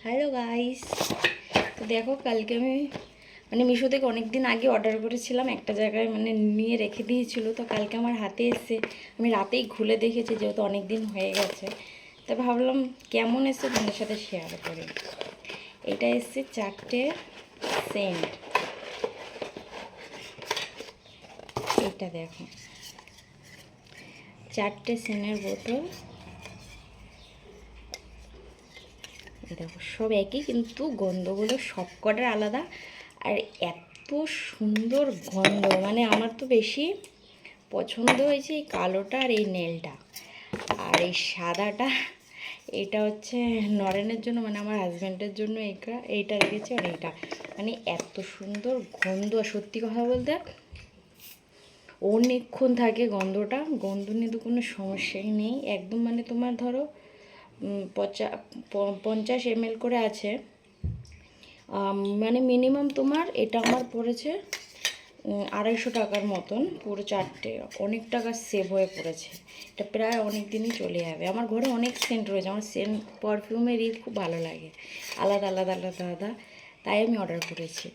Hello guys, তো দেখো কালকে আমি মিশো থেকে অনেক দিন আগে অর্ডার করেছিলাম, একটা জায়গায় নিয়ে রেখে দিয়েছিল। তো কালকে আমার হাতে এসে আমি রাতেই খুলে দেখেছি, যেহেতু অনেক দিন হয়ে গেছে। তো ভাবলাম কেমন এসে তোমাদের সাথে শেয়ার করি। এটা এসছে 4টে সেন্ট। এটা দেখো 4টে সেন্টের বোতল। দেখো সব একই, কিন্তু গন্ধগুলো সব কটার আলাদা। আর এত সুন্দর গন্ধ, আমার তো বেশি পছন্দ হয়েছে এই কালোটা আর এই নেলটা। আর এই সাদাটা এটা হচ্ছে নরেনের জন্য, আমার হাজব্যান্ডের জন্য এইটা রেখেছি। আর এইটা এত সুন্দর গন্ধ, সত্যি কথা বলতে অনেকক্ষণ থাকে গন্ধটা। গন্ধ নিয়ে তো কোনো সমস্যাই নেই একদম। তোমার ধরো 50 ml করে আছে। মিনিমাম তোমার এটা আমার পড়েছে 250 টাকার মতন, পুরো 4টে। অনেক টাকা সেভ হয়ে পড়েছে। এটা প্রায় অনেক দিনই চলে যাবে। আমার ঘরে অনেক সেন্ট রয়েছে, আমার সেন্ট পারফিউমের খুব ভালো লাগে, আলাদা আলাদা আলাদা আলাদা, তাই আমি অর্ডার করেছি।